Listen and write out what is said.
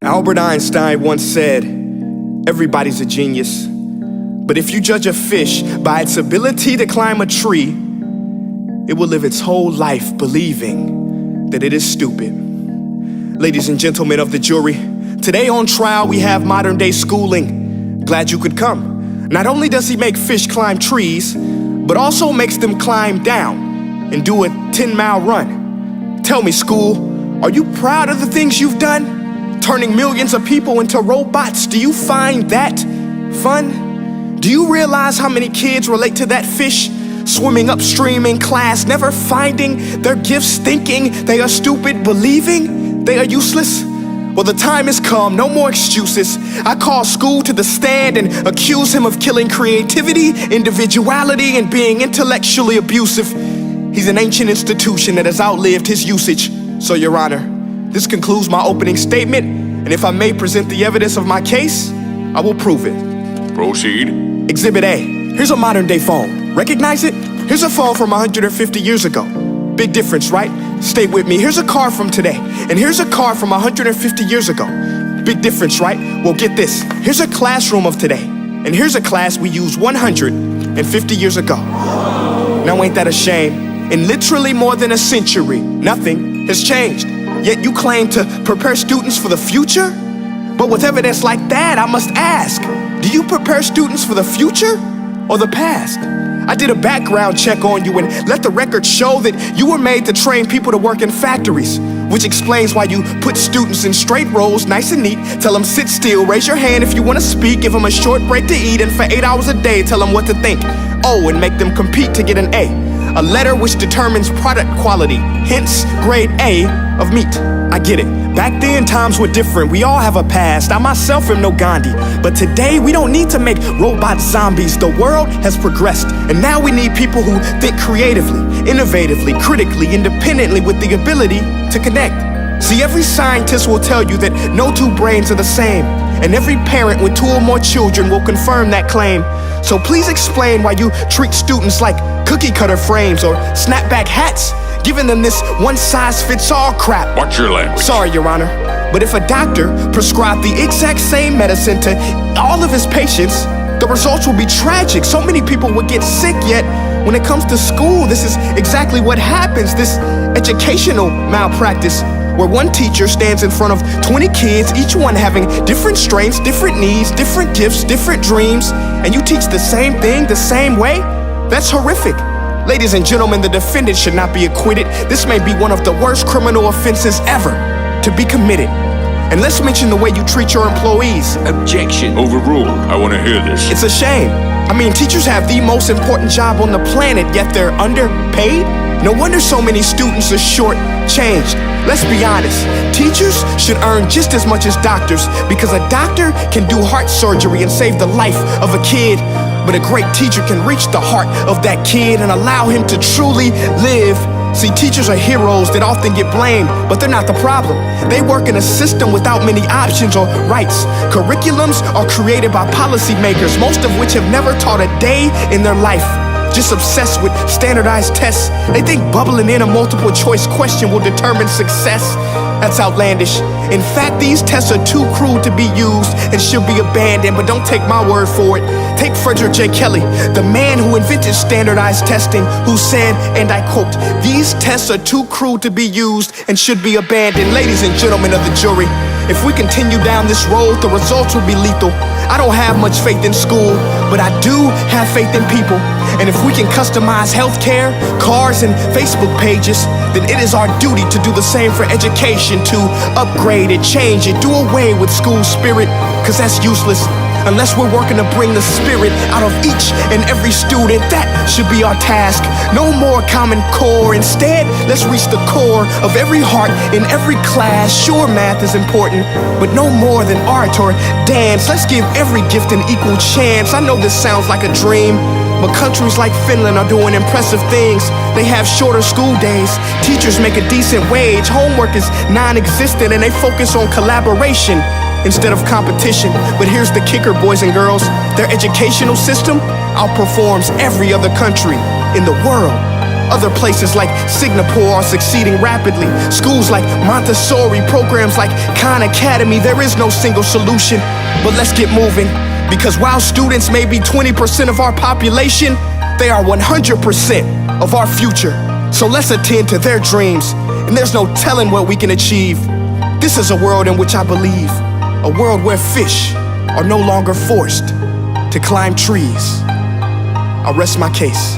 Albert Einstein once said, everybody's a genius, but if you judge a fish by its ability to climb a tree, it will live its whole life believing that it is stupid. Ladies and gentlemen of the jury, today on trial we have modern day schooling. Glad you could come. Not only does he make fish climb trees, but also makes them climb down and do a 10-mile run. Tell me, school, are you proud of the things you've done? Turning millions of people into robots, do you find that fun? Do you realize how many kids relate to that fish? Swimming upstream in class, never finding their gifts, thinking they are stupid, believing they are useless? Well, the time has come, no more excuses. I call school to the stand and accuse him of killing creativity, individuality, and being intellectually abusive. He's an ancient institution that has outlived his usage. So, Your Honor, this concludes my opening statement, and if I may present the evidence of my case, I will prove it. Proceed. Exhibit A. Here's a modern day phone. Recognize it? Here's a phone from 150 years ago. Big difference, right? Stay with me. Here's a car from today, and here's a car from 150 years ago. Big difference, right? Well, get this. Here's a classroom of today, and here's a class we used 150 years ago. Now, ain't that a shame? In literally more than a century, nothing has changed. Yet you claim to prepare students for the future? But with evidence like that, I must ask, do you prepare students for the future or the past? I did a background check on you and let the record show that you were made to train people to work in factories, which explains why you put students in straight rows, nice and neat, tell them sit still, raise your hand if you want to speak, give them a short break to eat, and for 8 hours a day, tell them what to think. Oh, and make them compete to get an A letter which determines product quality, hence grade A of meat. I get it. Back then, times were different. We all have a past. I myself am no Gandhi. But today, we don't need to make robot zombies. The world has progressed, and now we need people who think creatively, innovatively, critically, independently, with the ability to connect. See, every scientist will tell you that no two brains are the same, and every parent with 2 or more children will confirm that claim. So please explain why you treat students like cookie cutter frames or snapback hats, giving them this one-size-fits-all crap. Watch your language. Sorry, Your Honor, but if a doctor prescribed the exact same medicine to all of his patients, the results will be tragic. So many people would get sick, yet when it comes to school, this is exactly what happens, this educational malpractice, where one teacher stands in front of 20 kids, each one having different strengths, different needs, different gifts, different dreams, and you teach the same thing the same way? That's horrific. Ladies and gentlemen, the defendant should not be acquitted. This may be one of the worst criminal offenses ever to be committed. And let's mention the way you treat your employees. Objection. Overruled. I want to hear this. It's a shame. I mean, teachers have the most important job on the planet, yet they're underpaid? No wonder so many students are short-changed. Let's be honest, teachers should earn just as much as doctors, because a doctor can do heart surgery and save the life of a kid, but a great teacher can reach the heart of that kid and allow him to truly live. See, teachers are heroes that often get blamed, but they're not the problem. They work in a system without many options or rights. Curriculums are created by policymakers, most of which have never taught a day in their life. Just obsessed with standardized tests. They think bubbling in a multiple choice question will determine success. That's outlandish. In fact, these tests are too crude to be used and should be abandoned, but don't take my word for it. Take Frederick J. Kelly, the man who invented standardized testing, who said, and I quote, "These tests are too crude to be used and should be abandoned." Ladies and gentlemen of the jury, if we continue down this road, the results will be lethal. I don't have much faith in school, but I do have faith in people. And if we can customize healthcare, cars, and Facebook pages, then it is our duty to do the same for education, to upgrade it, change it, do away with school spirit, because that's useless. Unless we're working to bring the spirit out of each and every student, that should be our task. No more Common Core. Instead, let's reach the core of every heart in every class. Sure, math is important, but no more than art or dance. Let's give every gift an equal chance. I know this sounds like a dream, but countries like Finland are doing impressive things. They have shorter school days, teachers make a decent wage, homework is non-existent, and they focus on collaboration instead of competition. But here's the kicker, boys and girls. Their educational system outperforms every other country in the world. Other places like Singapore are succeeding rapidly. Schools like Montessori, programs like Khan Academy, there is no single solution. But let's get moving, because while students may be 20% of our population, they are 100% of our future. So let's attend to their dreams, and there's no telling what we can achieve. This is a world in which I believe, a world where fish are no longer forced to climb trees. I'll rest my case.